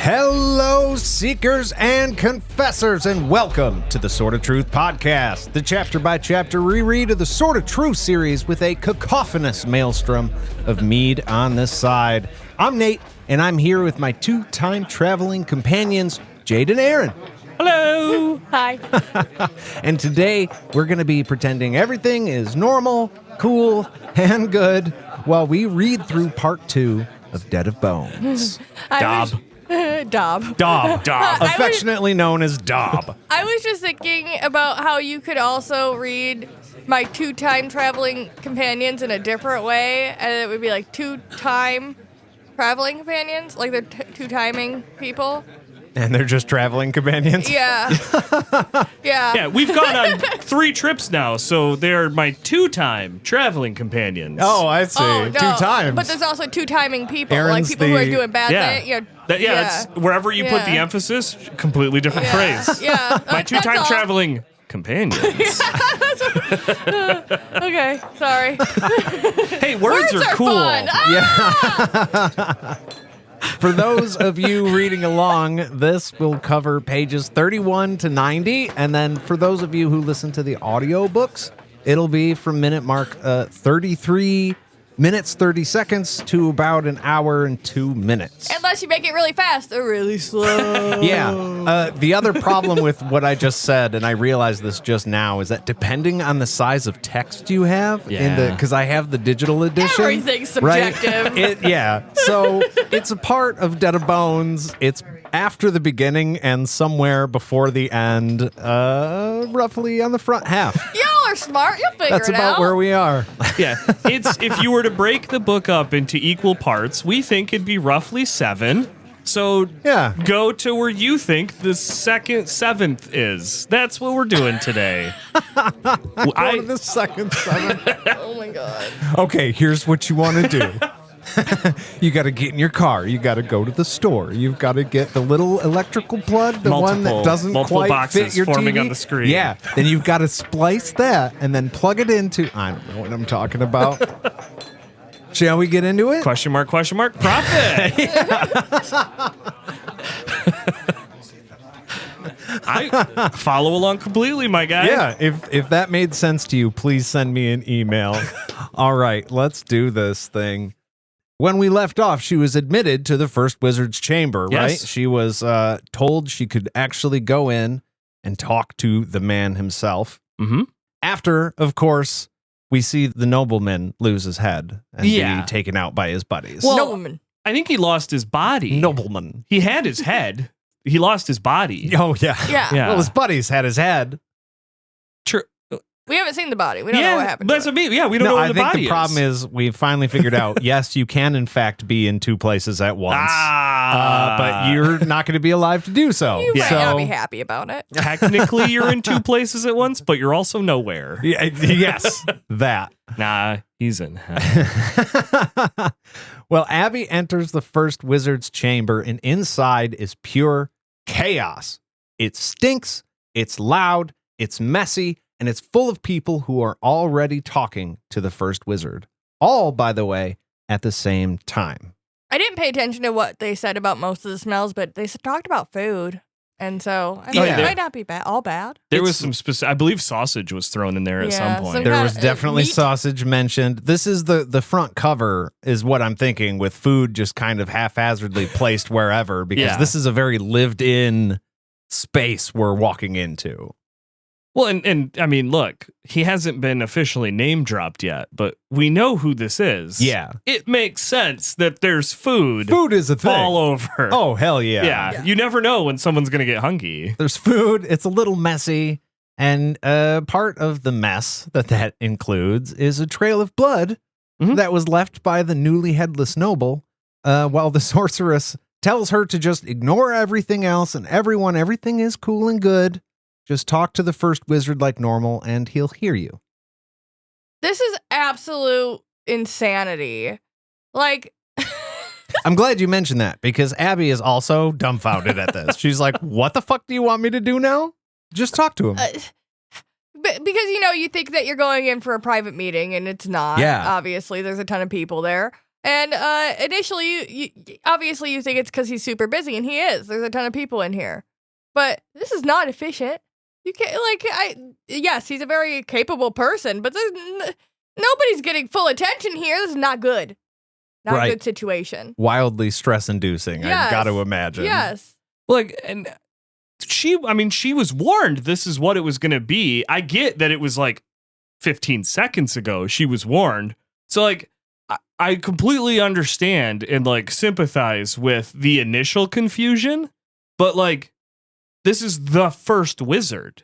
Hello, seekers and confessors, and welcome to the Sword of Truth podcast, the chapter-by-chapter reread of the Sword of Truth series with a cacophonous maelstrom of mead on this side. I'm Nate, and I'm here with my two time-traveling companions, Jade and Aaron. Hello! Hi. And today, we're going to be pretending everything is normal, cool, and good while we read through part 2 of Dead of Bones. DoB. DoB. Affectionately known as DoB. I was just thinking about how you could also read my two time traveling companions in a different way, and it would be like two time traveling companions, like they're two timing people. And they're just traveling companions? Yeah. Yeah, we've gone on 3 trips now, so they're my 2-time traveling companions. Oh, I see. Oh, no. 2 times. But there's also two timing people, Aaron's like people who are the- doing bad Yeah. things. That's wherever you put the emphasis, completely different phrase. Yeah. My 2-time traveling companions. Okay, sorry. Hey, words are cool. Fun. Ah! For those of you reading along, this will cover pages 31 to 90. And then for those of you who listen to the audiobooks, it'll be from minute mark 33 minutes, 30 seconds to about an hour and 2 minutes. Unless you make it really fast or really slow. Yeah. The other problem with what I just said, and I realized this just now, is that depending on the size of text you have, because I have the digital edition. Everything's subjective. Right? So it's a part of Dead of Bones. It's after the beginning and somewhere before the end, roughly on the front half. Y'all are smart. You'll figure That's it about out. where we are. Yeah, it's if you were to break the book up into equal parts, we think it'd be roughly 7. So Yeah. go to where you think the 7th is. That's what we're doing today. Go to the second 7. Oh my god. Okay, here's what you want to do. You got to get in your car. You got to go to the store. You've got to get the little electrical plug, the one that doesn't multiple quite boxes fit your forming TV. on the screen. Yeah, then you've got to splice that and then plug it into. I don't know what I'm talking about. Shall we get into it? Question mark, profit. I follow along completely, my guy. Yeah, if that made sense to you, please send me an email. All right, let's do this thing. When we left off, she was admitted to the first wizard's chamber, right? Yes. She was told she could actually go in and talk to the man himself. Mm-hmm. After, of course, we see the nobleman lose his head and be taken out by his buddies. Well, Nobleman. I think he lost his body. Nobleman. He had his head. He lost his body. Oh, yeah. Yeah. Well, his buddies had his head. True. We haven't seen the body. We don't know what happened. That's what I mean. Yeah, we don't know where the I think body the problem is we've finally figured out, yes, you can, in fact, be in 2 places at once. But you're not going to be alive to do so. You might so, not be happy about it. Technically, you're in 2 places at once, but you're also nowhere. Yes, that. Nah, he's in hell. Well, Abby enters the first wizard's chamber, and inside is pure chaos. It stinks, it's loud, it's messy, and it's full of people who are already talking to the first wizard. All, by the way, at the same time. I didn't pay attention to what they said about most of the smells, but they talked about food. And so, I mean, Yeah. it might not be all bad. There was some specific, I believe sausage was thrown in there at Yeah, some point. some There kinda, was definitely meat. sausage mentioned. This is the front cover is what I'm thinking, with food just kind of haphazardly placed wherever, because Yeah. this is a very lived-in space we're walking into. Well, and I mean, look, he hasn't been officially name dropped yet, but we know who this is. Yeah. It makes sense that there's food Food is a thing. all over. Oh, hell yeah. Yeah. You never know when someone's going to get hungry. There's food. It's a little messy. And part of the mess that includes is a trail of blood Mhm. that was left by the newly headless noble while the sorceress tells her to just ignore everything else and everyone. Everything is cool and good. Just talk to the first wizard like normal and he'll hear you. This is absolute insanity. Like, I'm glad you mentioned that, because Abby is also dumbfounded at this. She's like, what the fuck do you want me to do now? Just talk to him. because, you think that you're going in for a private meeting and it's not. Yeah. Obviously, there's a ton of people there. And initially, you obviously you think it's because he's super busy, and he is. There's a ton of people in here. But this is not efficient. You can't, yes, he's a very capable person, but nobody's getting full attention here. This is not good. Not a good situation. Wildly stress-inducing, yes. I've got to imagine. Yes. And she was warned this is what it was going to be. I get that it was 15 seconds ago she was warned. So I completely understand and sympathize with the initial confusion, but this is the first wizard.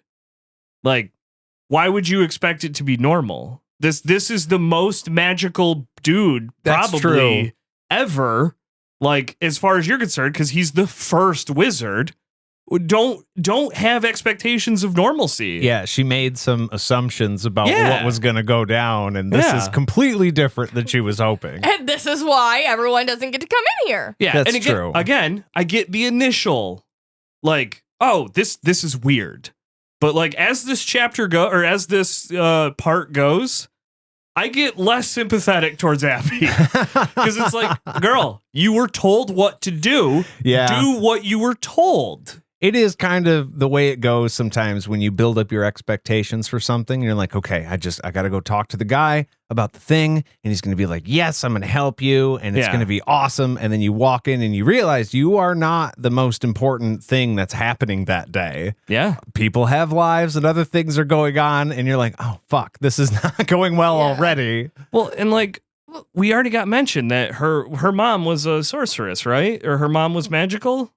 Why would you expect it to be normal? This is the most magical dude probably ever, as far as you're concerned, because he's the first wizard. Don't have expectations of normalcy. Yeah, she made some assumptions about what was going to go down, and this is completely different than she was hoping. And this is why everyone doesn't get to come in here. Yeah, that's true. Again, I get the initial, oh, this is weird. But as this chapter as this part goes, I get less sympathetic towards Abby. Because it's girl, you were told what to do. Yeah. Do what you were told. It is kind of the way it goes sometimes when you build up your expectations for something. And you're like, okay, I got to go talk to the guy about the thing. And he's going to be like, yes, I'm going to help you. And it's going to be awesome. And then you walk in and you realize you are not the most important thing that's happening that day. Yeah. People have lives and other things are going on. And you're like, oh, fuck, this is not going well already. Well, and we already got mentioned that her mom was a sorceress, right? Or her mom was magical.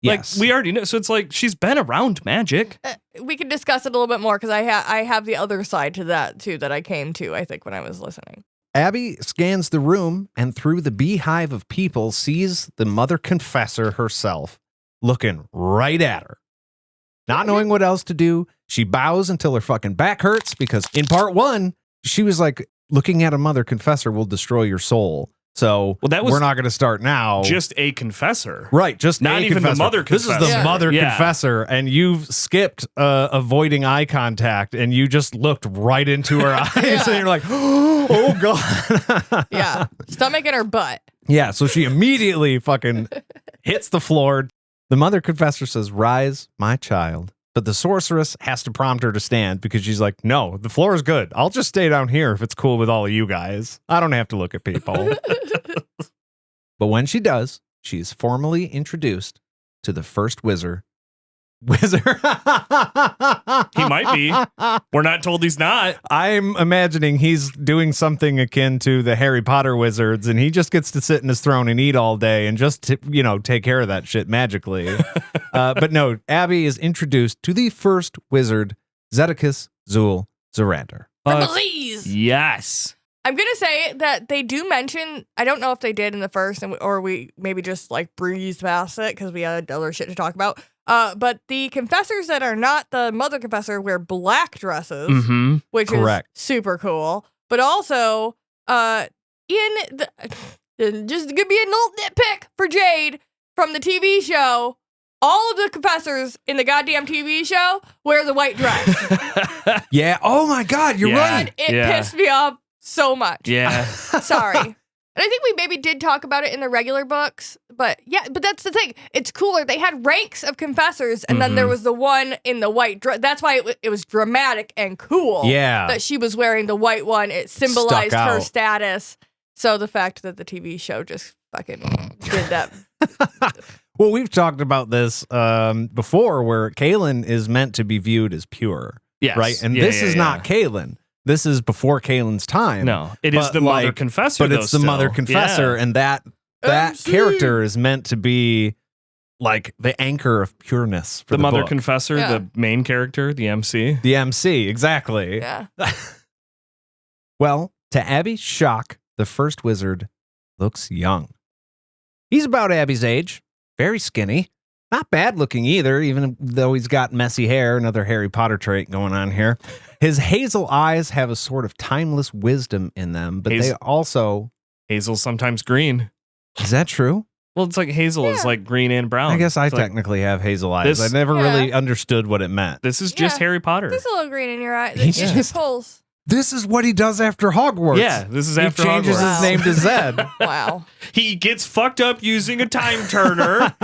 Yes. We already know. So it's she's been around magic. We can discuss it a little bit more because I have the other side to that too that I came to, I think, when I was listening. Abby scans the room and through the beehive of people sees the mother confessor herself looking right at her. Not knowing what else to do, she bows until her fucking back hurts because in part 1, she was like, looking at a mother confessor will destroy your soul. So we're not going to start now. Just a confessor. Right. Just not even confessor. the mother confessor. This is the mother confessor. And you've skipped avoiding eye contact and you just looked right into her eyes and you're like, oh God. Yeah. Stomach in her butt. Yeah. So she immediately fucking hits the floor. The mother confessor says, rise, my child. But the sorceress has to prompt her to stand because she's like, no, the floor is good. I'll just stay down here if it's cool with all of you guys. I don't have to look at people. But when she does, she's formally introduced to the first wizard. He might be. We're not told he's not. I'm imagining he's doing something akin to the Harry Potter wizards, and he just gets to sit in his throne and eat all day and just, take care of that shit magically. But no, Abby is introduced to the first wizard, Zedekis Zul Zorander. Please. Yes. I'm going to say that they do mention, I don't know if they did in the first, or we maybe just breezed past it because we had other shit to talk about. But the confessors that are not the mother confessor wear black dresses, which is super cool. But also, just to be a little nitpick for Jade from the TV show, all of the confessors in the goddamn TV show wear the white dress. Yeah. Oh my God, you're right. It pissed me off so much. Yeah. Sorry. And I think we maybe did talk about it in the regular books, but that's the thing. It's cooler. They had ranks of confessors, and then there was the one in the white dress. That's why it was dramatic and cool. Yeah. That she was wearing the white one. It symbolized her status. So the fact that the TV show just fucking did that. Well, we've talked about this before, where Kaylin is meant to be viewed as pure. Yes. Right? And this is not Kaylin. This is before Kaylin's time. No, it is the mother confessor. But it's the mother confessor, and that character is meant to be the anchor of pureness for the mother book. confessor, the main character, the MC. The MC, exactly. Yeah. Well, to Abby's shock, the first wizard looks young. He's about Abby's age, very skinny. Not bad looking either, even though he's got messy hair, another Harry Potter trait going on here. His hazel eyes have a sort of timeless wisdom in them, but they also... Hazel's sometimes green. Is that true? Well, it's hazel is green and brown. I guess I technically have hazel eyes. I never really understood what it meant. This is just Harry Potter. There's a little green in your eye. It pulls. This is what he does after Hogwarts. Yeah, this is after he changes Hogwarts. his name to Zed. Wow. He gets fucked up using a time turner.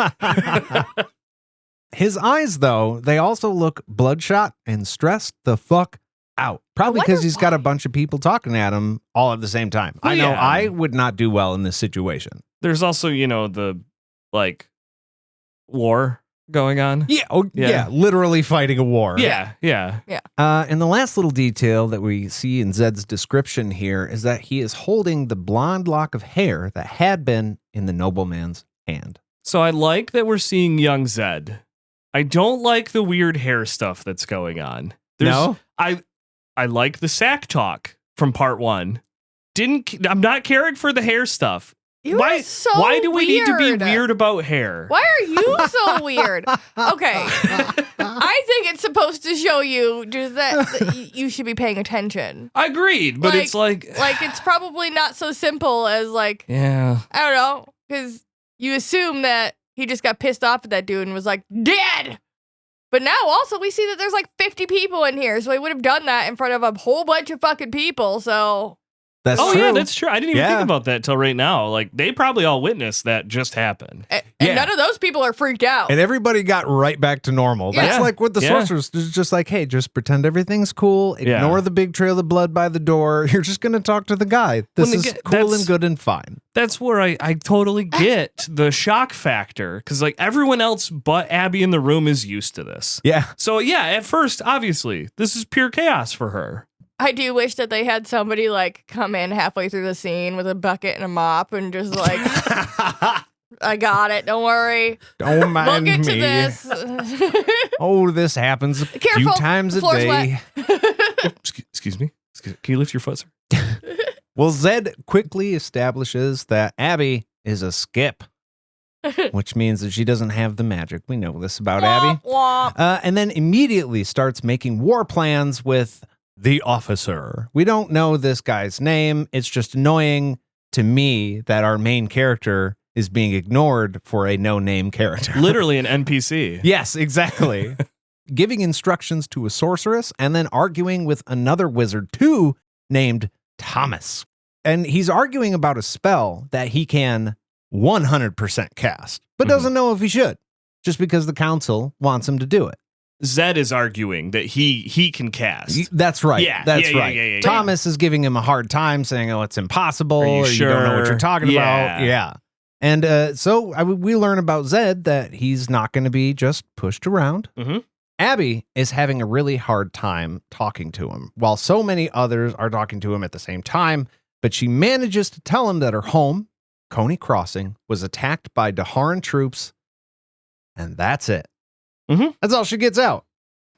His eyes, though, they also look bloodshot and stressed the fuck out. Probably because he's got a bunch of people talking at him all at the same time. Well, I know yeah. I would not do well in this situation. There's also, the war going on. Yeah, yeah, literally fighting a war. Yeah. And the last little detail that we see in Zed's description here is that he is holding the blonde lock of hair that had been in the nobleman's hand. So I like that we're seeing young Zed. I don't like the weird hair stuff that's going on. No? I like the sack talk from part 1. I'm not caring for the hair stuff. Why so why do we need to be weird? weird about hair? Why are you so weird? Okay. I think it's supposed to show you just that you should be paying attention. Agreed, but it's like it's probably not so simple as yeah. I don't know, because you assume that he just got pissed off at that dude and was like, dead! But now also we see that there's 50 people in here, so he would have done that in front of a whole bunch of fucking people, so... That's true. Yeah, that's true. I didn't even Yeah. think about that till right now. They probably all witnessed that just happen. And Yeah. none of those people are freaked out. And everybody got right back to normal. That's Yeah. like what the Yeah. sorcerers is just like, hey, just pretend everything's cool. Ignore the big trail of blood by the door. You're just going to talk to the guy. This is cool and good and fine. That's where I totally get the shock factor, because everyone else but Abby in the room is used to this. Yeah. So yeah, at first, obviously, this is pure chaos for her. I do wish that they had somebody come in halfway through the scene with a bucket and a mop and just I got it. Don't worry. Don't mind We'll get me. to this. Oh, this happens a few Careful. times a Floor's day. Excuse me. Can you lift your foot, sir? Well, Zed quickly establishes that Abby is a skip, which means that she doesn't have the magic. We know this about Abby. Womp, womp. And then immediately starts making war plans with the officer. We don't know this guy's name. It's just annoying to me that our main character is being ignored for a no-name character. Literally an NPC. Yes, exactly. Giving instructions to a sorceress and then arguing with another wizard too, named Thomas. And he's arguing about a spell that he can 100% cast, but doesn't know if he should, just because the council wants him to do it. Zed is arguing that he can cast. That's right. Yeah, That's yeah, right. yeah. Thomas is giving him a hard time, saying, "Oh, it's impossible. Are you or sure? You don't know what you're talking Yeah. about." Yeah. And so we learn about Zed that he's not going to be just pushed around. Mhm. Abby is having a really hard time talking to him, while so many others are talking to him at the same time. But she manages to tell him that her home, Coney Crossing, was attacked by Daharan troops, and that's it. Mhm. That's all she gets out,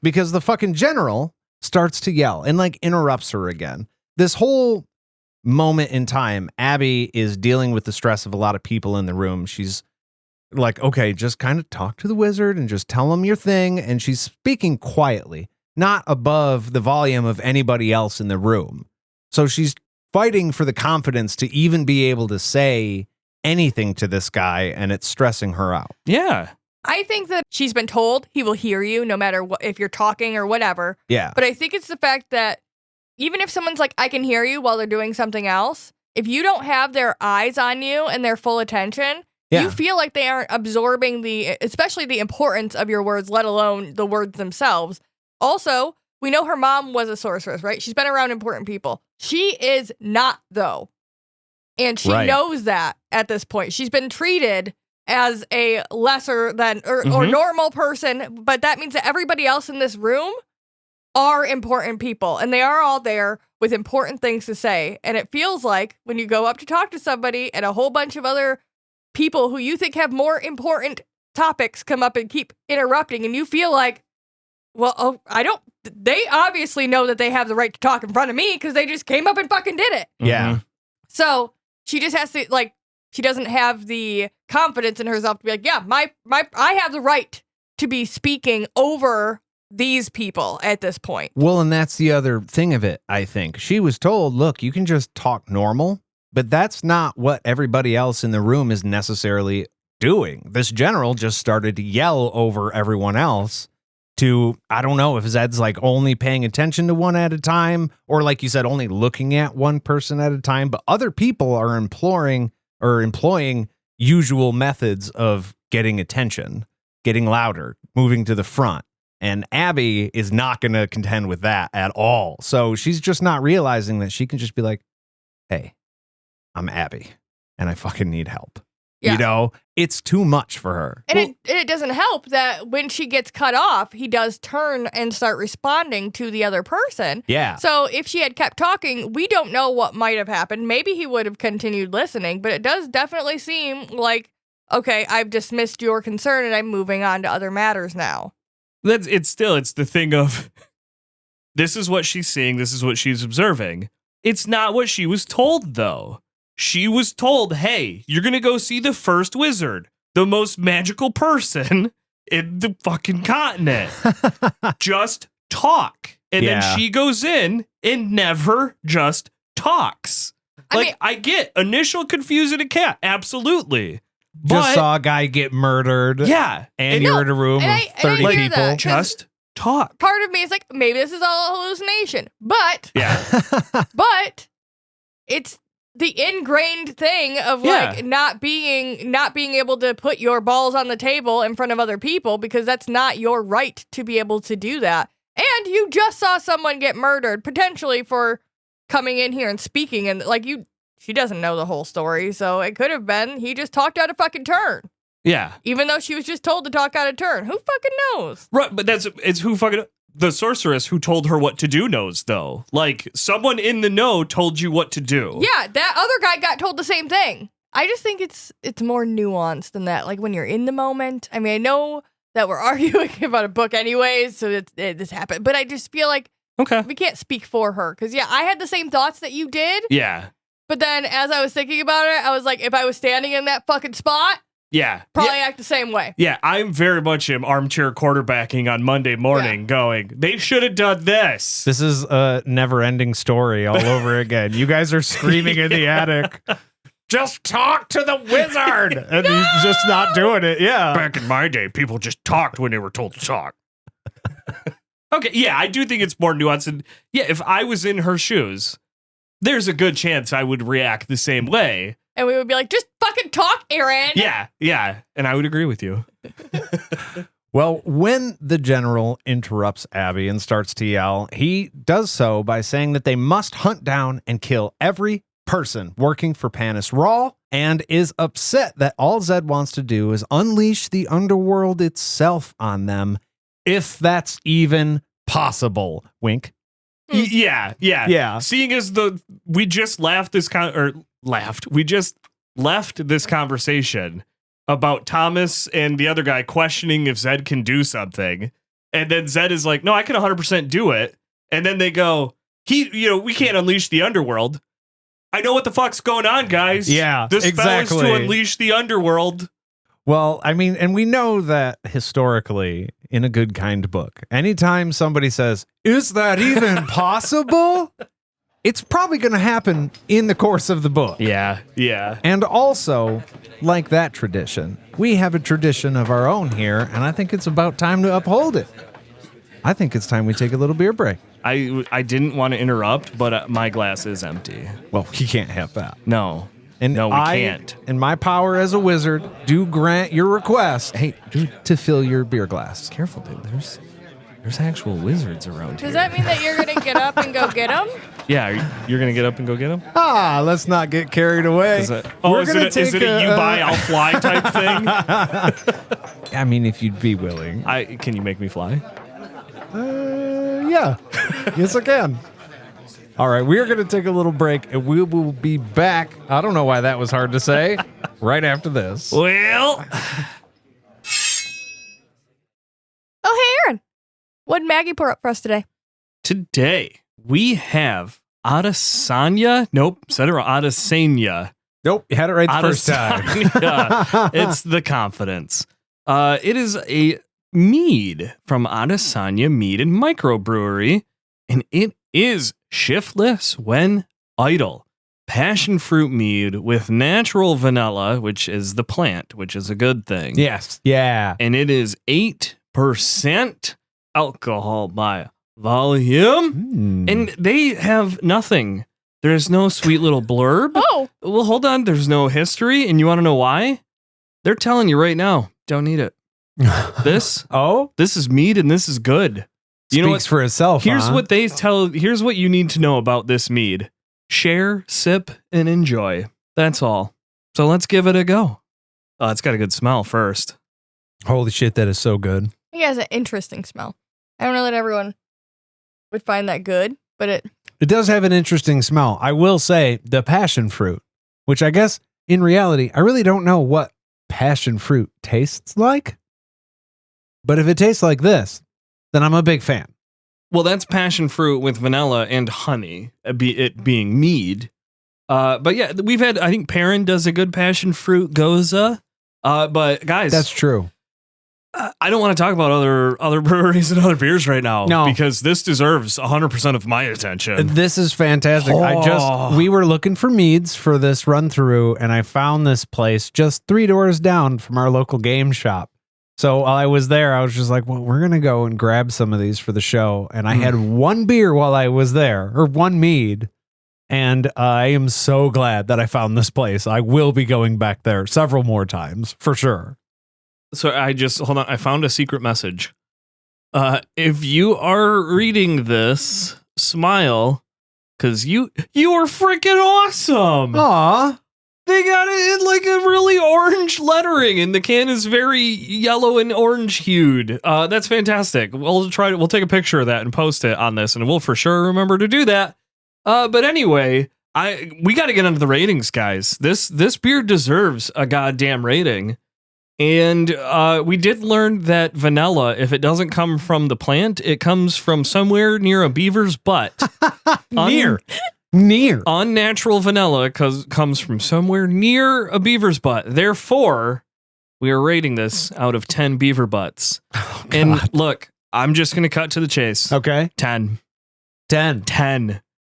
because the fucking general starts to yell and interrupts her again. This whole moment in time, Abby is dealing with the stress of a lot of people in the room. She's like, okay, just kind of talk to the wizard and just tell him your thing. And she's speaking quietly, not above the volume of anybody else in the room. So she's fighting for the confidence to even be able to say anything to this guy, and it's stressing her out. Yeah. I think that she's been told he will hear you no matter what, if you're talking or whatever. Yeah. But I think it's the fact that even if someone's like, I can hear you while they're doing something else, if you don't have their eyes on you and their full attention, Yeah. you feel like they aren't absorbing especially the importance of your words, let alone the words themselves. Also, we know her mom was a sorceress, right? She's been around important people. She is not, though. And she Right. knows that at this point. She's been treated as a lesser than or normal person, but that means that everybody else in this room are important people, and they are all there with important things to say. And it feels like when you go up to talk to somebody and a whole bunch of other people who you think have more important topics come up and keep interrupting, and you feel like, well, they obviously know that they have the right to talk in front of me because they just came up and fucking did it. Yeah. So she just has to, she doesn't have the confidence in herself to be like, yeah, I have the right to be speaking over these people at this point. Well, and that's the other thing of it, I think. She was told, look, you can just talk normal, but that's not what everybody else in the room is necessarily doing. This general just started to yell over everyone else to, I don't know if Zed's like only paying attention to one at a time, or like you said, only looking at one person at a time, but other people are employing usual methods of getting attention, getting louder, moving to the front. And Abby is not going to contend with that at all. So she's just not realizing that she can just be like, hey, I'm Abby and I fucking need help. Yeah. You know, it's too much for her. And it doesn't help that when she gets cut off, he does turn and start responding to the other person. Yeah. So if she had kept talking, we don't know what might have happened. Maybe he would have continued listening, but it does definitely seem like, okay, I've dismissed your concern and I'm moving on to other matters now. It's the thing of, this is what she's seeing, this is what she's observing. It's not what she was told, though. She was told, hey, you're going to go see the first wizard, the most magical person in the fucking continent. Just talk. And then she goes in and never just talks. I get initial confusion and cat. Absolutely. Just saw a guy get murdered. Yeah. And you're in a room of 30 people. That, just talk. Part of me is like, maybe this is all a hallucination. But but it's the ingrained thing of like not being able to put your balls on the table in front of other people, because that's not your right to be able to do that. And you just saw someone get murdered, potentially for coming in here and speaking, and like she doesn't know the whole story, so it could have been he just talked out of fucking turn. Yeah. Even though she was just told to talk out of turn. Who fucking knows? Right, but it's who fucking... The sorceress who told her what to do knows, though. Like, someone in the know told you what to do. Yeah, that other guy got told the same thing. I just think it's more nuanced than that. Like, when you're in the moment. I mean, I know that we're arguing about a book anyways, so this happened. But I just feel like we can't speak for her. Because, I had the same thoughts that you did. Yeah. But then, as I was thinking about it, I was like, if I was standing in that fucking spot, probably act the same way. Yeah, I'm very much armchair quarterbacking on Monday morning going, they should have done this. This is a never-ending story all over again. You guys are screaming in the attic, just talk to the wizard! And he's just not doing it, Back in my day, people just talked when they were told to talk. Okay, I do think it's more nuanced. And if I was in her shoes, there's a good chance I would react the same way. And we would be like, just fucking talk, Aaron. Yeah. And I would agree with you. Well, when the general interrupts Abby and starts to yell, he does so by saying that they must hunt down and kill every person working for Panis Raw, and is upset that all Zed wants to do is unleash the underworld itself on them, if that's even possible. Wink. Yeah. Seeing as we just left this conversation about Thomas and the other guy questioning if Zed can do something, and then Zed is like, no, I can 100% do it, and then they go, we can't unleash the underworld. I know what the fuck's going on, guys. Yeah, the spell is to unleash the underworld. Well, I mean, and we know that historically in a Good Kind book, anytime somebody says, is that even possible? It's probably going to happen in the course of the book. Yeah. And also, like that tradition, we have a tradition of our own here, and I think it's about time to uphold it. I think it's time we take a little beer break. I didn't want to interrupt, but my glass is empty. Well, you can't have that. No. And we can't. In my power as a wizard, do grant your request. Hey, dude, to fill your beer glass. Careful, dude. There's actual wizards around here. Does that mean that you're going to get up and go get them? Yeah, you're going to get up and go get them? Let's not get carried away. Is it a you buy, I'll fly type thing? I mean, if you'd be willing. Can you make me fly? Yeah. Yes, I can. All right, we are going to take a little break, and we will be back. I don't know why that was hard to say. Right after this. Well. Oh, hey, Aaron. What did Maggie pour up for us today? Today, we have Adesanya. Nope, said it wrong. Adesanya. Nope, you had it right the first time. It's the confidence. It is a mead from Adesanya Mead and Microbrewery, and it is shiftless when idle. Passion fruit mead with natural vanilla, which is the plant, which is a good thing. Yes. Yeah. And it is 8%. alcohol by volume. And they have nothing. There's no sweet little blurb. Oh. Well, hold on. There's no history. And you want to know why? They're telling you right now, don't need it. This is mead and this is good. You know what? Speaks for itself. Here's what they tell. Here's what you need to know about this mead. Share, sip, and enjoy. That's all. So let's give it a go. Oh, it's got a good smell first. Holy shit, that is so good. It has an interesting smell. I don't know that everyone would find that good, but it does have an interesting smell. I will say the passion fruit, which I guess in reality, I really don't know what passion fruit tastes like. But if it tastes like this, then I'm a big fan. Well, that's passion fruit with vanilla and honey, it being mead. But yeah, we've had, I think Perrin does a good passion fruit goza. But guys, that's true. I don't want to talk about other breweries and other beers right now. No. Because this deserves 100% of my attention. This is fantastic. We were looking for meads for this run through, and I found this place just 3 doors down from our local game shop. So while I was there, I was just like, well, we're going to go and grab some of these for the show. And I had one beer while I was there, or one mead. And I am so glad that I found this place. I will be going back there several more times, for sure. So hold on. I found a secret message. If you are reading this, smile, because you are freaking awesome. Aw. They got it in like a really orange lettering, and the can is very yellow and orange hued. That's fantastic. We'll take a picture of that and post it on this, and we'll for sure remember to do that. But anyway, we got to get into the ratings, guys. This beer deserves a goddamn rating. And we did learn that vanilla, if it doesn't come from the plant, it comes from somewhere near a beaver's butt. Near. Unnatural vanilla comes from somewhere near a beaver's butt. Therefore, we are rating this out of 10 beaver butts. Oh, and look, I'm just going to cut to the chase. Okay. 10.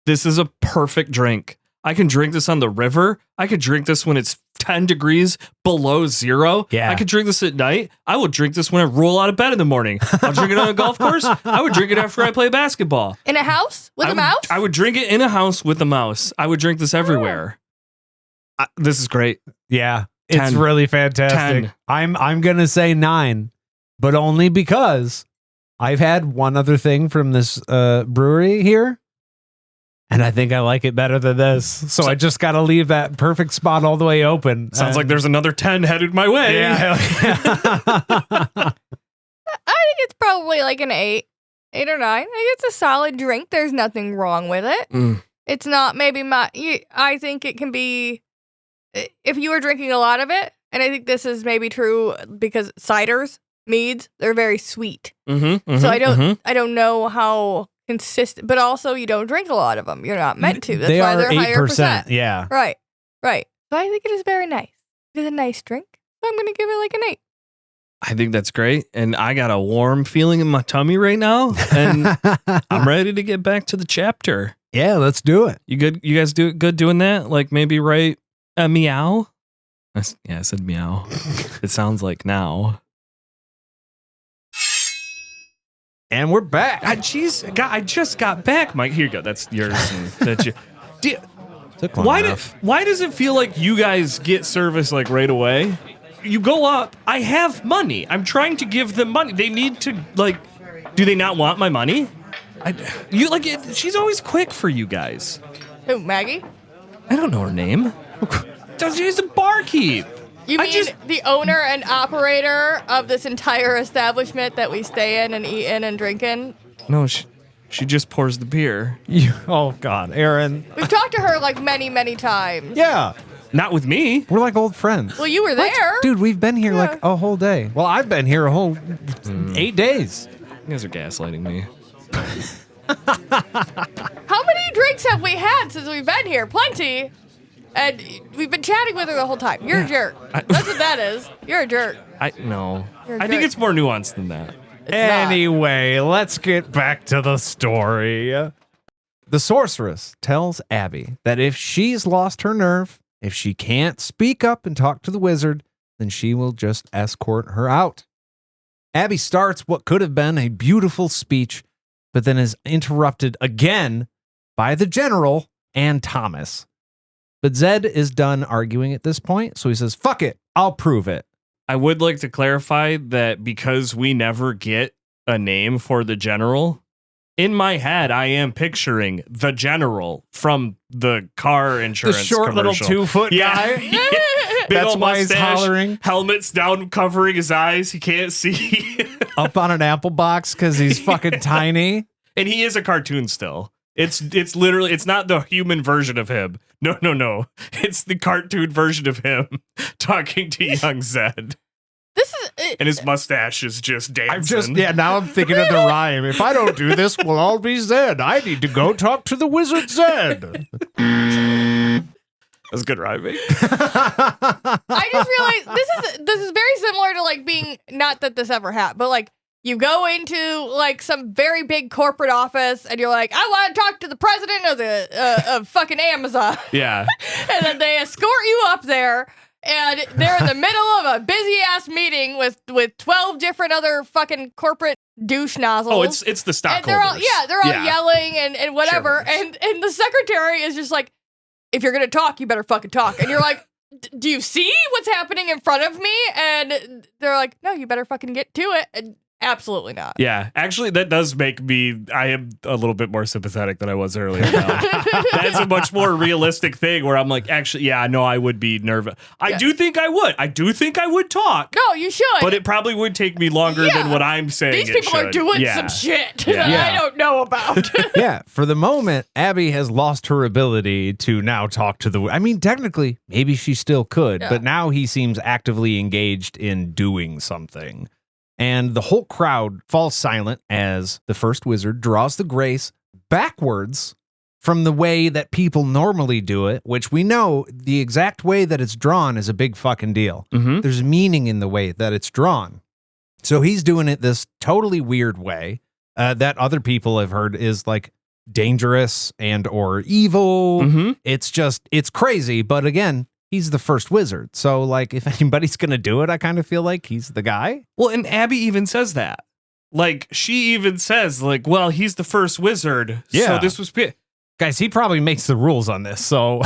This is a perfect drink. I can drink this on the river. I could drink this when it's 10 degrees below zero. Yeah. I could drink this at night. I will drink this when I roll out of bed in the morning. I'll drink it on a golf course. I would drink it after I play basketball. in a house with a mouse? I would drink it in a house with a mouse. I would drink this everywhere. This is great. Yeah. 10. It's really fantastic. 10. I'm going to say 9, but only because I've had one other thing from this brewery here. And I think I like it better than this. So I just got to leave that perfect spot all the way open. Sounds like there's another 10 headed my way. Yeah. I think it's probably like an 8 or 9. I think it's a solid drink. There's nothing wrong with it. It's not maybe I think it can be, if you were drinking a lot of it, and I think this is maybe true because ciders, meads, they're very sweet. So I don't know how consistent, but also you don't drink a lot of them. You're not meant to. That's why they're 8%. higher percent. Yeah. Right. But I think it is very nice. It is a nice drink. So I'm going to give it like an 8. I think that's great. And I got a warm feeling in my tummy right now. And I'm ready to get back to the chapter. Yeah, let's do it. You good? You guys do it good doing that? Like maybe write a meow? I said meow. It sounds like now. And we're back. I just got back, Mike. Here you go. That's yours. And that's you. Why does it feel like you guys get service like right away? You go up. I have money. I'm trying to give them money. They need to do they not want my money? She's always quick for you guys. Who, Maggie? I don't know her name. She's a barkeep. You mean the owner and operator of this entire establishment that we stay in and eat in and drink in? No, she just pours the beer. Oh, God, Aaron. We've talked to her like many, many times. Yeah. Not with me. We're like old friends. Well, you were there. Dude, we've been here like a whole day. Well, I've been here a whole 8 days. You guys are gaslighting me. How many drinks have we had since we've been here? Plenty. And we've been chatting with her the whole time. You're a jerk. That's what that is. You're a jerk. No. You're a I think jerk. it's more nuanced than that. Anyway, let's get back to the story. The sorceress tells Abby that if she's lost her nerve, if she can't speak up and talk to the wizard, then she will just escort her out. Abby starts what could have been a beautiful speech, but then is interrupted again by the general and Thomas. But Zed is done arguing at this point, so he says, fuck it, I'll prove it. I would like to clarify that because we never get a name for the general, in my head, I am picturing the general from the car insurance The short commercial. little 2-foot guy. Big That's old why he's mustache, hollering. helmets down covering his eyes. He can't see. Up on an apple box because he's fucking tiny. And he is a cartoon still. It's literally, it's not the human version of him. No. It's the cartoon version of him talking to young Zed. This is And his mustache is just dancing. Now I'm thinking of the rhyme. If I don't do this, we'll all be Zed. I need to go talk to the wizard Zed. That's good rhyming. I just realized this is very similar to like being, not that this ever happened, but like you go into like some very big corporate office and you're like, I want to talk to the president of the of fucking Amazon. Yeah. And then they escort you up there and they're in the middle of a busy ass meeting with 12 different other fucking corporate douche nozzles. Oh, it's the stockholders. And they're all yelling and whatever. And the secretary is just like, if you're gonna talk, you better fucking talk. And you're like, do you see what's happening in front of me? And they're like, no, you better fucking get to it. And absolutely not. Yeah, actually, that does make me, I am a little bit more sympathetic than I was earlier now. That's a much more realistic thing where I'm like, actually, yeah, no, I would be nervous. I do think I would talk. No, you should. But it probably would take me longer than what I'm saying. These people are doing some shit that I don't know about. Yeah, for the moment, Abby has lost her ability to now talk to the... I mean, technically, maybe she still could, but now he seems actively engaged in doing something. And the whole crowd falls silent as the first wizard draws the grace backwards from the way that people normally do it, which we know the exact way that it's drawn is a big fucking deal. Mm-hmm. There's meaning in the way that it's drawn. So he's doing it this totally weird way that other people have heard is like dangerous and or evil. Mm-hmm. It's crazy. But again, he's the first wizard. So, like, if anybody's going to do it, I kind of feel like he's the guy. Well, and Abby even says that. Like, she even says, like, well, he's the first wizard. Yeah. So this was... Guys, he probably makes the rules on this, so...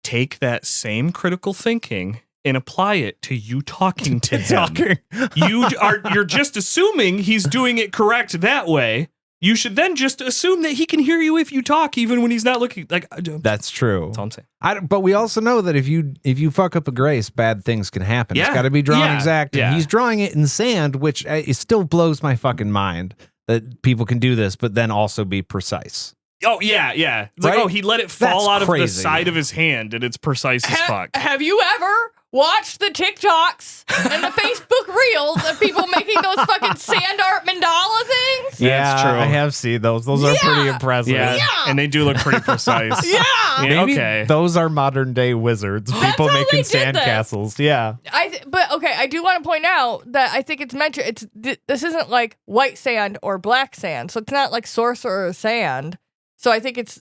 Take that same critical thinking and apply it to you talking to him. You're just assuming he's doing it correct that way. You should then just assume that he can hear you if you talk, even when he's not looking. Like that's true. That's all I'm saying. But we also know that if you fuck up a grace, bad things can happen. It's got to be drawn exact. And he's drawing it in sand, which it still blows my fucking mind that people can do this, but then also be precise. Oh, yeah. It's like, oh, he let it fall out of the side of his hand, and it's precise as fuck. Have you ever watched the TikToks and the Facebook Reels of people making those fucking sand art mandala things? Yeah, that's true. I have seen those. Those are pretty impressive. Yeah, and they do look pretty precise. Maybe okay. Those are modern day wizards. People making sand castles. Yeah. But I do want to point out that I think it's mentioned. This isn't like white sand or black sand, so it's not like sorcerer's sand. So I think it's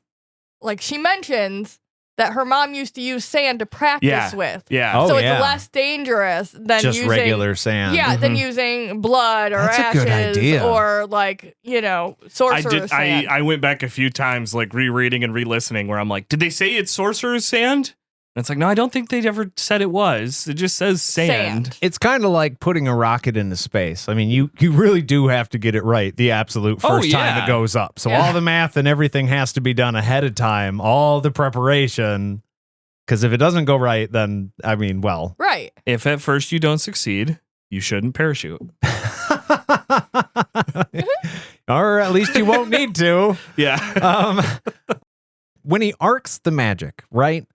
like she mentions that her mom used to use sand to practice with. Yeah. So it's less dangerous than just using regular sand. Yeah, than using blood or That's ashes a good idea. or like, sorcerer's sand. I went back a few times, like rereading and re-listening, where I'm like, did they say it's sorcerer's sand? And it's like, no, I don't think they ever said it was. It just says sand. It's kind of like putting a rocket into space. I mean, you really do have to get it right the absolute first time it goes up. So all the math and everything has to be done ahead of time, all the preparation. Because if it doesn't go right, then, I mean, well. Right. If at first you don't succeed, you shouldn't parachute. Or at least you won't need to. Yeah. When he arcs the magic, right?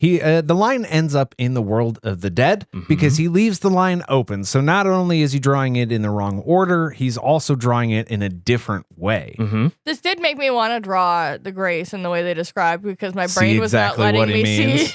The line ends up in the world of the dead because he leaves the line open. So not only is he drawing it in the wrong order, he's also drawing it in a different way. Mm-hmm. This did make me want to draw the grace in the way they described because my brain was not letting me see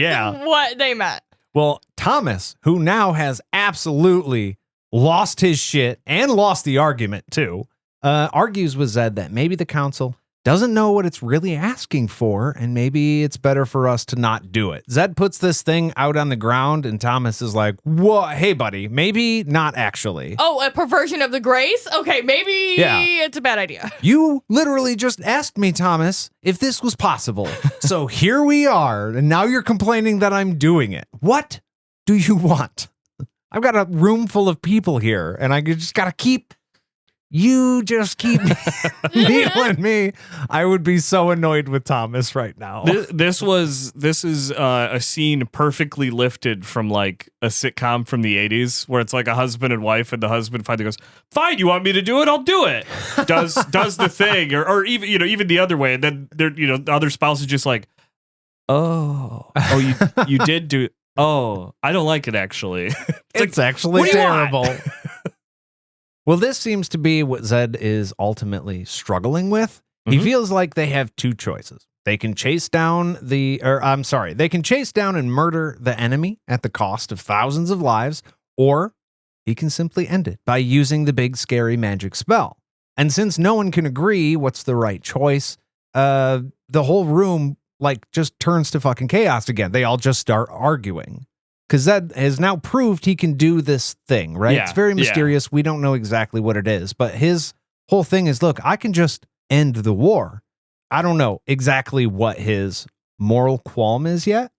what they meant. Well, Thomas, who now has absolutely lost his shit and lost the argument too, argues with Zed that maybe the council doesn't know what it's really asking for, and maybe it's better for us to not do it. Zed puts this thing out on the ground, and Thomas is like, "Whoa, hey, buddy, maybe not actually." Oh, a perversion of the grace? Okay, maybe it's a bad idea. You literally just asked me, Thomas, if this was possible. So here we are, and now you're complaining that I'm doing it. What do you want? I've got a room full of people here, and I just got to keep... You just keep needling me. I would be so annoyed with Thomas right now. This is a scene perfectly lifted from like a sitcom from the 80s where it's like a husband and wife, and the husband finally goes, "Fine, you want me to do it? I'll do it." Does the thing, or even the other way, and then the other spouse is just like, "Oh, you did do it. Oh, I don't like it actually." It's actually terrible. Well, this seems to be what Zed is ultimately struggling with. He feels like they have two choices. They can chase down they can chase down and murder the enemy at the cost of thousands of lives, or he can simply end it by using the big scary magic spell. And since no one can agree what's the right choice, the whole room just turns to fucking chaos again. They all just start arguing. Because Zed has now proved he can do this thing, right? Yeah, it's very mysterious. Yeah. We don't know exactly what it is. But his whole thing is, look, I can just end the war. I don't know exactly what his moral qualm is yet.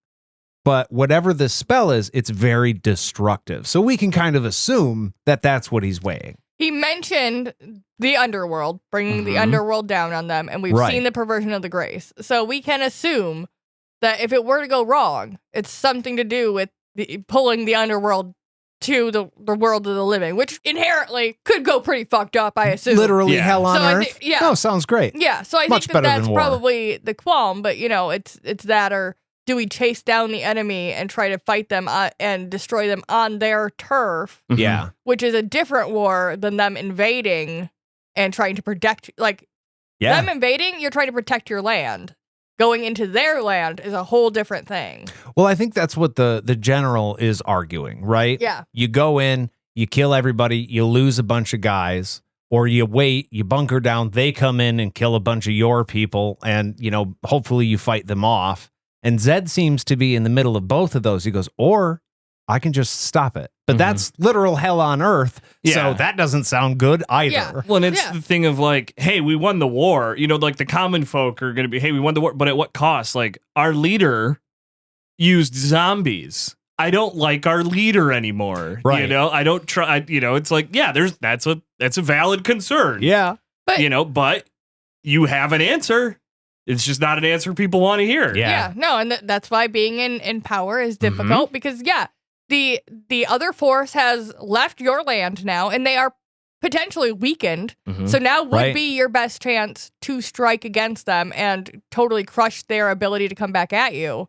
But whatever this spell is, it's very destructive. So we can kind of assume that that's what he's weighing. He mentioned the underworld, bringing the underworld down on them. And we've seen the perversion of the grace. So we can assume that if it were to go wrong, it's something to do with pulling the underworld to the world of the living, which inherently could go pretty fucked up, I assume. Literally hell on earth? Oh, sounds great. Yeah, so I think that's probably the qualm, but, it's that, or do we chase down the enemy and try to fight them and destroy them on their turf? Yeah. Which is a different war than them invading and trying to protect, them invading, you're trying to protect your land. Going into their land is a whole different thing. Well, I think that's what the general is arguing, right? Yeah. You go in, you kill everybody, you lose a bunch of guys, or you wait, you bunker down, they come in and kill a bunch of your people, and, hopefully you fight them off. And Zed seems to be in the middle of both of those. He goes, or I can just stop it. But that's literal hell on earth, so that doesn't sound good either. Yeah. Well, and it's the thing of hey, we won the war. The common folk are going to be, hey, we won the war, but at what cost? Our leader used zombies. I don't like our leader anymore. Right. I don't try, it's that's a valid concern. Yeah. But, but you have an answer. It's just not an answer people want to hear. Yeah. No, and that's why being in power is difficult because, the other force has left your land now, and they are potentially weakened. So now would be your best chance to strike against them and totally crush their ability to come back at you.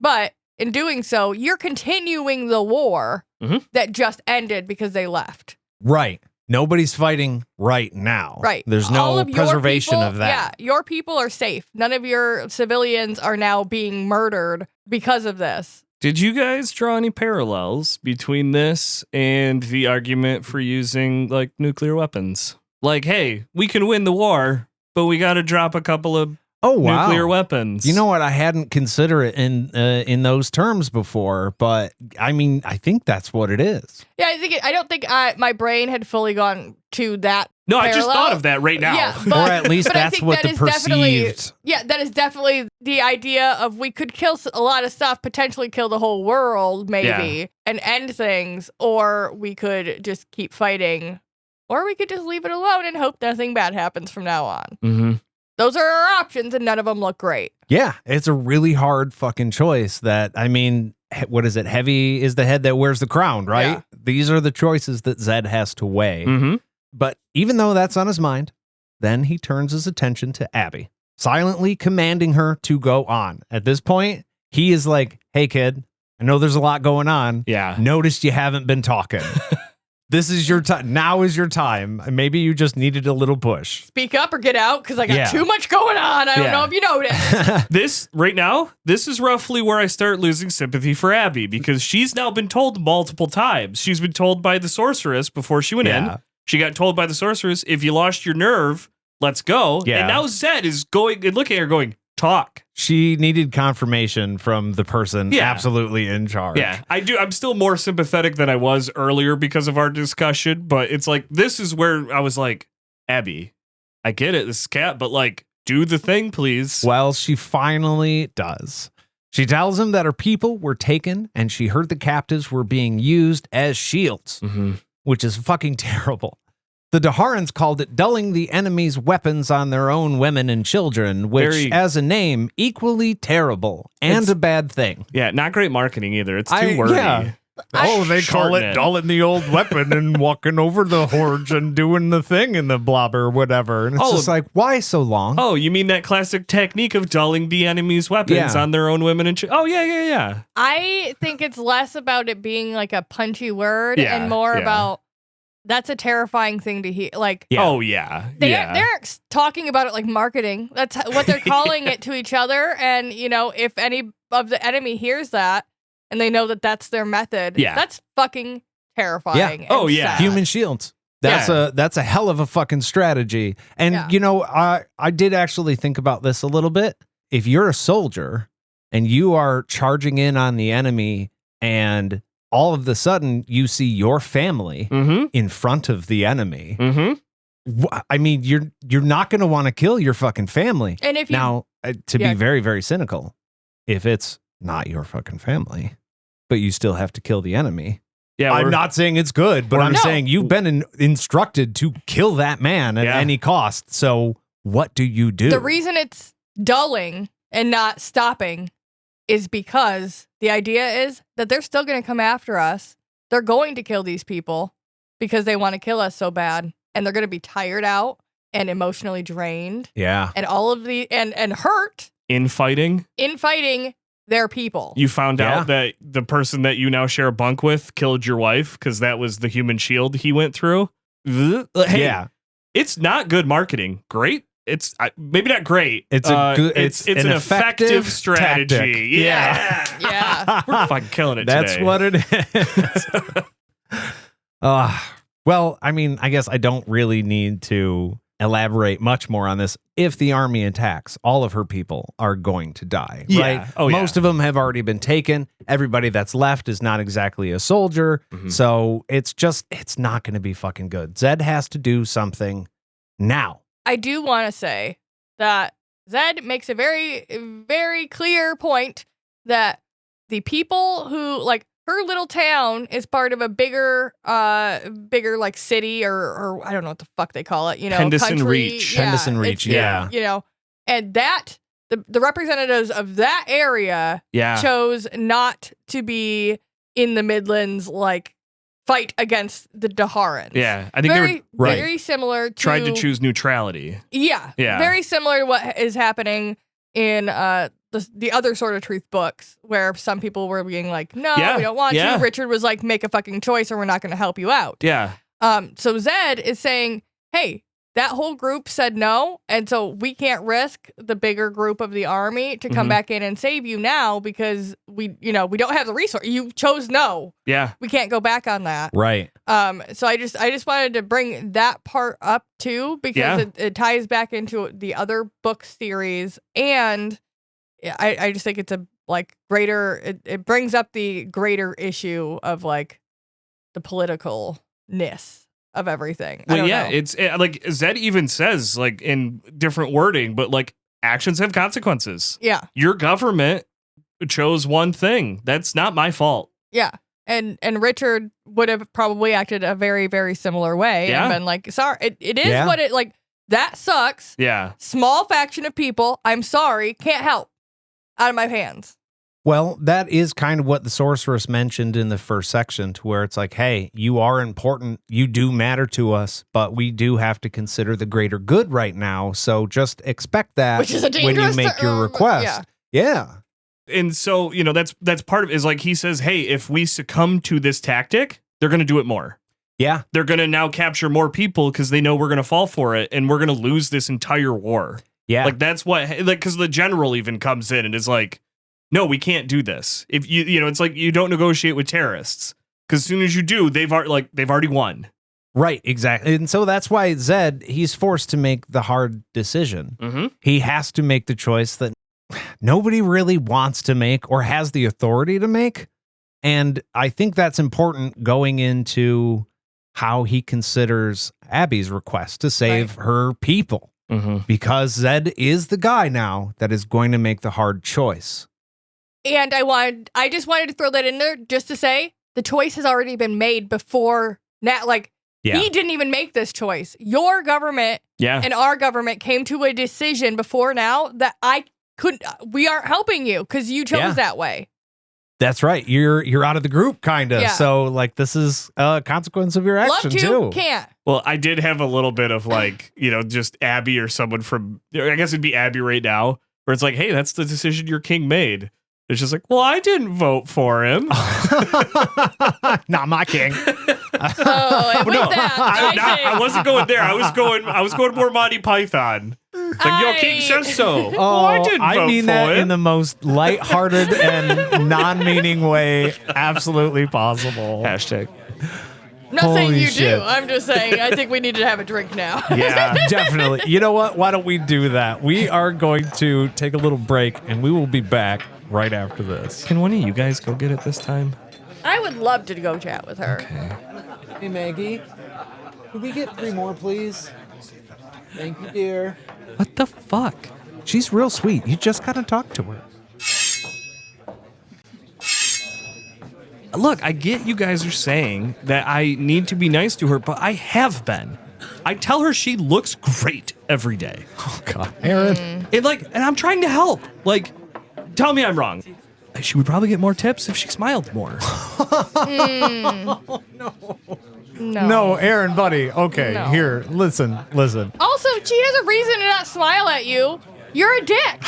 But in doing so, you're continuing the war that just ended because they left. Right. Nobody's fighting right now. Right. There's no preservation of that. Yeah, your people are safe. None of your civilians are now being murdered because of this. Did you guys draw any parallels between this and the argument for using nuclear weapons? Hey, we can win the war, but we got to drop a couple of nuclear weapons. You know what? I hadn't considered it in those terms before, but I mean, I think that's what it is. Yeah, I don't think my brain had fully gone to that. No, parallel. I just thought of that right now. Yeah, or at least that's what the perceived. Yeah, that is definitely the idea of we could kill a lot of stuff, potentially kill the whole world, maybe, and end things, or we could just keep fighting, or we could just leave it alone and hope nothing bad happens from now on. Those are our options, and none of them look great. Yeah, it's a really hard fucking choice that, I mean, what is it? Heavy is the head that wears the crown, right? Yeah. These are the choices that Zed has to weigh. But even though that's on his mind, then he turns his attention to Abby, silently commanding her to go on. At this point, he is like, hey, kid, I know there's a lot going on. Yeah. Noticed you haven't been talking. This is your time. Now is your time. Maybe you just needed a little push. Speak up or get out, because I got too much going on. I don't know if you noticed. This is roughly where I start losing sympathy for Abby, because she's now been told multiple times. She's been told by the sorceress before she went in. She got told by the sorceress, if you lost your nerve, let's go. Yeah. And now Zed is going and looking at her going, talk. She needed confirmation from the person absolutely in charge. Yeah, I do. I'm still more sympathetic than I was earlier because of our discussion, but it's like, this is where I was like, Abby, I get it, this is Cat, but like, do the thing, please. Well, she finally does. She tells him that her people were taken and she heard the captives were being used as shields, which is fucking terrible. The Daharans called it dulling the enemy's weapons on their own women and children, which, as a name, equally terrible and a bad thing. Yeah, not great marketing either. It's too wordy. Yeah. Oh, they call it dulling the old weapon and walking over the horge and doing the thing in the blob or whatever. And it's just like, why so long? Oh, you mean that classic technique of dulling the enemy's weapons on their own women and children? Oh, yeah. I think it's less about it being like a punchy word and more about that's a terrifying thing to hear. Like, oh yeah, they're talking about it like marketing. That's what they're calling it to each other. And you know, if any of the enemy hears that and they know that that's their method, that's fucking terrifying. Yeah. Oh yeah, human shields. That's a hell of a fucking strategy. And you know, I did actually think about this a little bit. If you're a soldier and you are charging in on the enemy and all of a sudden you see your family in front of the enemy. I mean, you're not going to want to kill your fucking family. And if to be very, very cynical, if it's not your fucking family, but you still have to kill the enemy. Yeah, I'm not saying it's good, but I'm saying you've been instructed to kill that man at any cost. So what do you do? The reason it's dulling and not stopping is because the idea is that they're still going to come after us. They're going to kill these people because they want to kill us so bad. And they're going to be tired out and emotionally drained. Yeah. And all of the, and hurt. In fighting their people. You found out that the person that you now share a bunk with killed your wife because that was the human shield he went through. Hey, it's not good marketing. Great. It's maybe not great. It's a good. It's an effective strategy. Tactic. Yeah. We're fucking killing it. That's today. what it is. Well, I mean, I guess I don't really need to elaborate much more on this. If the army attacks, all of her people are going to die. Right? Most of them have already been taken. Everybody that's left is not exactly a soldier. So it's not going to be fucking good. Zed has to do something now. I do want to say that Zed makes a very, very clear point that the people who, like, her little town is part of a bigger like city or I don't know what the fuck they call it, you know, Henderson Reach. Henderson Reach, you know, and that the representatives of that area chose not to be in the Midlands, like, fight against the Daharans. Yeah, I think very, they were very similar to tried to choose neutrality. Yeah, very similar to what is happening in the other Sword of Truth books, where some people were being like, "No, we don't want you." Richard was like, "Make a fucking choice, or we're not going to help you out." Yeah. So Zed is saying, "Hey, that whole group said no, and so we can't risk the bigger group of the army to come back in and save you now because we don't have the resource. You chose no. Yeah, we can't go back on that. Right. So I just wanted to bring that part up too because it ties back into the other book series, and I just think it's a like greater. It brings up the greater issue of like the politicalness of everything. Well, it's like Zed even says, like, in different wording, but like actions have consequences. Yeah. Your government chose one thing. That's not my fault. Yeah. And Richard would have probably acted a very, very similar way and been like, sorry, it is what it, like, that sucks. Yeah. Small faction of people. I'm sorry. Can't help. Out of my hands. Well, that is kind of what the sorceress mentioned in the first section, to where it's like, hey, you are important. You do matter to us, but we do have to consider the greater good right now. So just expect that which is a when you make your request. Yeah. And so, you know, that's part of it, is like he says, hey, if we succumb to this tactic, they're going to do it more. Yeah. They're going to now capture more people because they know we're going to fall for it and we're going to lose this entire war. Yeah. Like that's what, like, because the general even comes in and is like, no, we can't do this. If you know, it's like you don't negotiate with terrorists because as soon as you do, they've already won. Right, exactly. And so that's why Zed, he's forced to make the hard decision. Mm-hmm. He has to make the choice that nobody really wants to make or has the authority to make. And I think that's important going into how he considers Abby's request to save her people. Mm-hmm. Because Zed is the guy now that is going to make the hard choice. And I just wanted to throw that in there just to say the choice has already been made before now. Like, he didn't even make this choice. Your government and our government came to a decision before now that we aren't helping you because you chose that way. That's right. You're out of the group, kind of. Yeah. So, like, this is a consequence of your action, Love to, too. can't. Well, I did have a little bit of like, just Abby or someone from, I guess it'd be Abby right now, where it's like, hey, that's the decision your king made. It's just like, well, I didn't vote for him. Not my king. And with that, I wasn't going there. I was going more Monty Python. Like, your king says so. Oh, I didn't vote mean for that him. in the most lighthearted and non-meaning way absolutely possible. Hashtag. I'm not saying Holy you shit. do. I'm just saying I think we need to have a drink now. Yeah, definitely. You know what? Why don't we do that? We are going to take a little break, and we will be back right after this. Can one of you guys go get it this time? I would love to go chat with her. Okay. Hey, Maggie. Could we get 3 more, please? Thank you, dear. What the fuck? She's real sweet. You just gotta talk to her. Look, I get you guys are saying that I need to be nice to her, but I have been. I tell her she looks great every day. Oh, God. Aaron. And I'm trying to help. Like, tell me I'm wrong. She would probably get more tips if she smiled more. No, Aaron, buddy. Okay, No. here, listen. Also, she has a reason to not smile at you. You're a dick.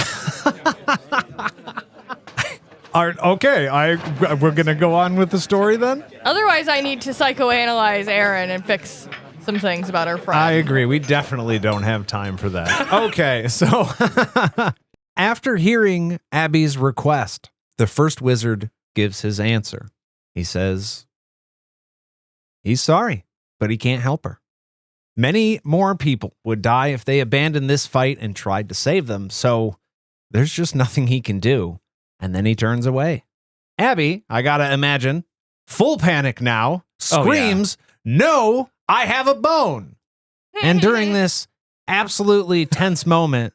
Okay, we're gonna go on with the story then? Otherwise, I need to psychoanalyze Erin and fix some things about her friend. I agree. We definitely don't have time for that. Okay, so after hearing Abby's request, the first wizard gives his answer. He says he's sorry, but he can't help her. Many more people would die if they abandoned this fight and tried to save them, so there's just nothing he can do. And then he turns away. Abby, I gotta imagine, full panic now, screams, "No, I have a bone!" And during this absolutely tense moment,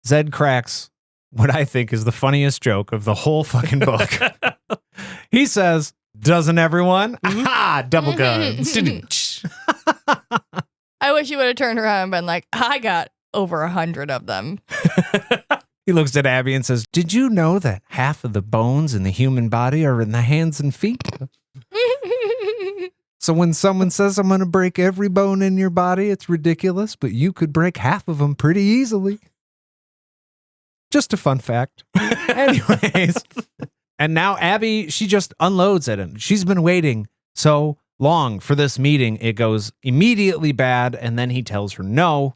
Zed cracks what I think is the funniest joke of the whole fucking book. He says, "Doesn't everyone?" Aha, double guns. I wish you would have turned around and been like, I got over 100 of them. He looks at Abby and says, "Did you know that half of the bones in the human body are in the hands and feet? So when someone says I'm going to break every bone in your body, it's ridiculous, but you could break half of them pretty easily." Just a fun fact. Anyways. And now Abby, she just unloads at him. She's been waiting so long for this meeting. It goes immediately bad, and then he tells her no.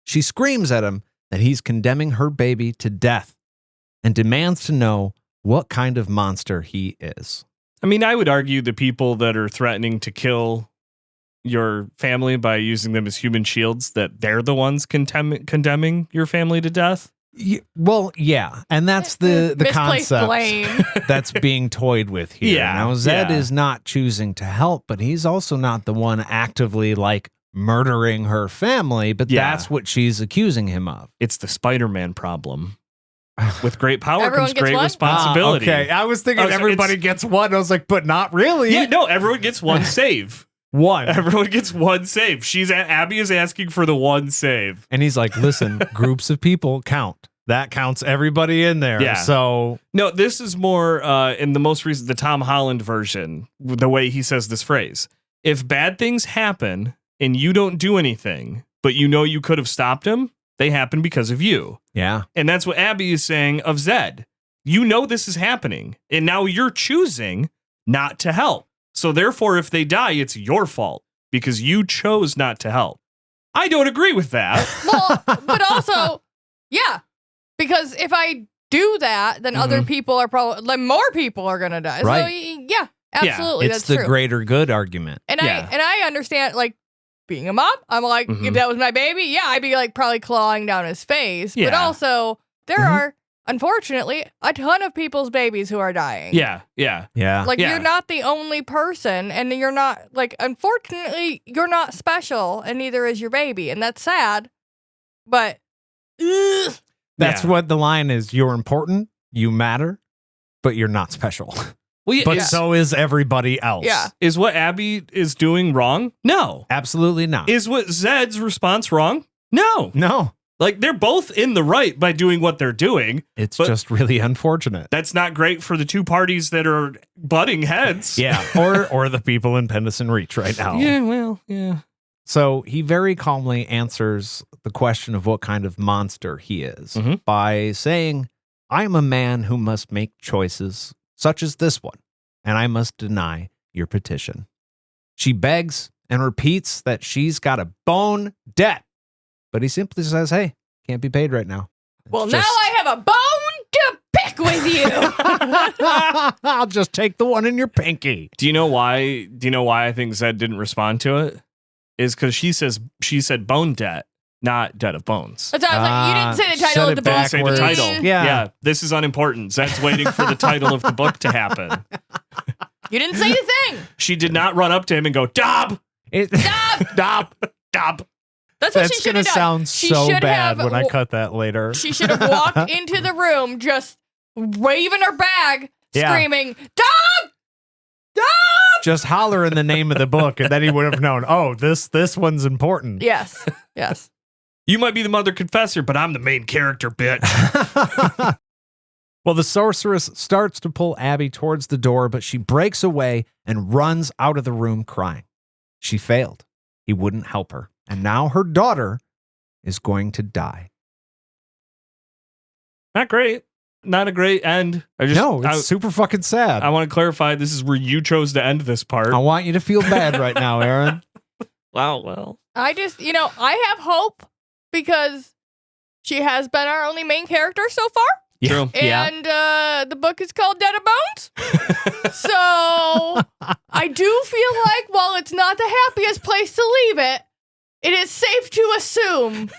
She screams at him that he's condemning her baby to death and demands to know what kind of monster he is. I mean, I would argue the people that are threatening to kill your family by using them as human shields, that they're the ones condemning your family to death. Well, yeah, and that's the Misplaced concept blame. that's being toyed with here. Yeah, Now, Zed yeah. is not choosing to help, but he's also not the one actively, like, murdering her family, but that's what she's accusing him of. It's the Spider-Man problem. With great power Everyone comes gets great one? responsibility. Okay, I was thinking Oh, so everybody it's- gets one. I was like, but not really. Yeah, no, everyone gets one save. One. Everyone gets one save. Abby is asking for the one save. And he's like, listen, groups of people count. That counts everybody in there. Yeah. So No, this is more in the most recent, the Tom Holland version, the way he says this phrase. If bad things happen and you don't do anything, but you know you could have stopped them, they happen because of you. yeah. And that's what Abby is saying of Zed. You know this is happening, and now you're choosing not to help. So therefore, if they die, it's your fault because you chose not to help. I don't agree with that. Well, but also, yeah, because if I do that, then other people are probably, like, more people are going to die. Right. So, yeah. Absolutely, It's that's the true. greater good argument. And Yeah. I understand, like, being a mom, I'm like, Mhm. if that was my baby, yeah, I'd be like probably clawing down his face. But Yeah. also, there Mhm. are, unfortunately, a ton of people's babies who are dying. Yeah. Yeah. Yeah. Like, Yeah. you're not the only person, and you're not, like, unfortunately, you're not special, and neither is your baby. And that's sad. But, ugh. That's Yeah. what the line is. You're important, you matter, but you're not special. Well, But is, so is everybody else. Yeah. is what Abby is doing wrong? No. Absolutely not. Is what Zed's response wrong? No. No. Like, they're both in the right by doing what they're doing. It's But- just really unfortunate. That's not great for the two parties that are butting heads. Yeah. or the people in Pendleton Reach right now. Yeah, well, yeah. So he very calmly answers the question of what kind of monster he is Mhm. by saying, I am a man who must make choices such as this one, and I must deny your petition. She begs and repeats that she's got a bone debt, but he simply says, hey, can't be paid right now. Well, It's now just- I have a bone to pick with you. I'll just take the one in your pinky. Do you know why? Do you know why I think Zed didn't respond to it? Is because she said bone debt, not debt of bones. That's why I was like, you didn't say the title said of the it book. Didn't say the backwards. title. Yeah. This is unimportant. Zed's waiting for the title of the book to happen. You didn't say the thing. She did not run up to him and go, Dob! Stop. Dob! That's what That's she should going have to done. sound She so should bad have when I w- cut that later. She should have walked into the room just waving her bag, Yeah. screaming, Dom! Dom! Just holler in the name of the book, and then he would have known, oh, this one's important. Yes. Yes. You might be the mother confessor, but I'm the main character, bitch. Well, the sorceress starts to pull Abby towards the door, but she breaks away and runs out of the room crying. She failed. He wouldn't help her. And now her daughter is going to die. Not great. Not a great end. No, it's super fucking sad. I want to clarify this is where you chose to end this part. I want you to feel bad right now, Aaron. Wow, well. I just, I have hope because she has been our only main character so far. True. Yeah. And the book is called Dead of Bones. So I do feel like while it's not the happiest place to leave it, it is safe to assume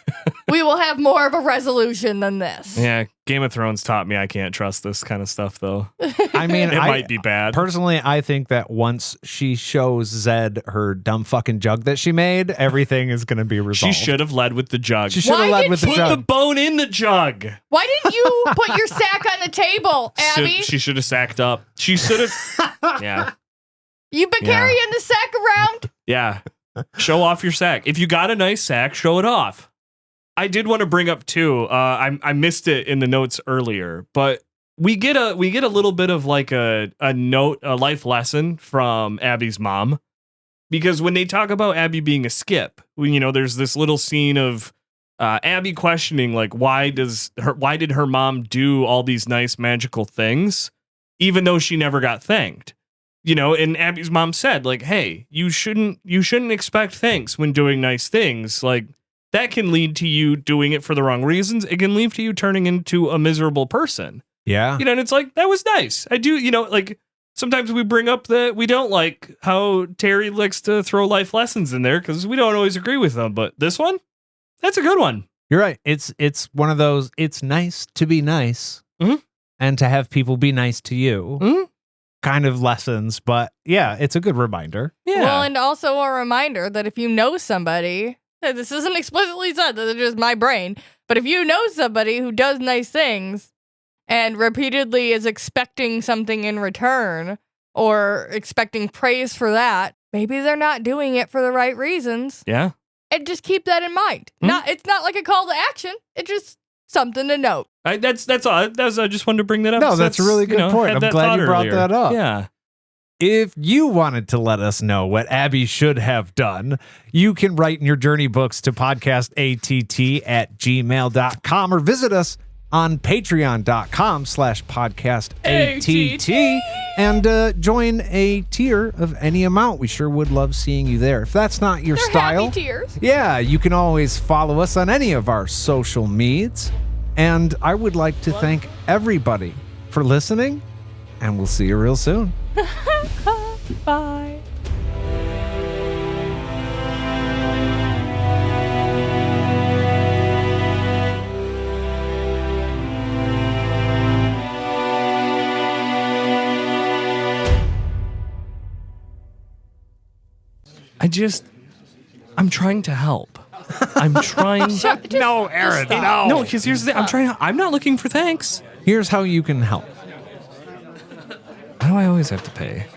we will have more of a resolution than this. Yeah, Game of Thrones taught me I can't trust this kind of stuff, though. I mean, It might be bad. Personally, I think that once she shows Zed her dumb fucking jug that she made, everything is going to be She resolved. should have led with the jug. She should have Why led did with the she- Put the jug. bone in the jug. Why didn't you put your sack on the table, Abby? She should have sacked up. She should have. Yeah. You've been Yeah. carrying the sack around. Yeah. Show off your sack. If you got a nice sack, show it off. I did want to bring up too. I missed it in the notes earlier, but we get a little bit of like a life lesson from Abby's mom, because when they talk about Abby being a skip, there's this little scene of Abby questioning like why did her mom do all these nice magical things, even though she never got thanked. And Abby's mom said, like, hey, you shouldn't expect thanks when doing nice things. Like, that can lead to you doing it for the wrong reasons. It can lead to you turning into a miserable person. Yeah. And it's like, that was nice. I do, like, sometimes we bring up that we don't like how Terry likes to throw life lessons in there because we don't always agree with them. But this one, that's a good one. You're right. It's one of those, it's nice to be nice Mhm. and to have people be nice to you Mhm. kind of lessons. But yeah, it's a good reminder. Yeah. Well, and also a reminder that if you know somebody, this isn't explicitly said, this is just my brain, but if you know somebody who does nice things and repeatedly is expecting something in return or expecting praise for that, maybe they're not doing it for the right reasons. yeah. And just keep that in mind. It's not like a call to action. It's just something to note. That's all. I just wanted to bring that up. No, So that's a really good point. had I'm that glad thought you brought earlier. that up. Yeah. If you wanted to let us know what Abby should have done, you can write in your journey books to podcastatt@gmail.com or visit us on patreon.com/podcastatt and join a tier of any amount. We sure would love seeing you there. If that's not your They're style, happy tears. yeah, you can always follow us on any of our social medias. And I would like to thank everybody for listening, and we'll see you real soon. Bye. I'm trying to help. I'm trying. No, Aaron, no. No, because here's the thing. I'm not looking for thanks. Here's how you can help. Why do I always have to pay?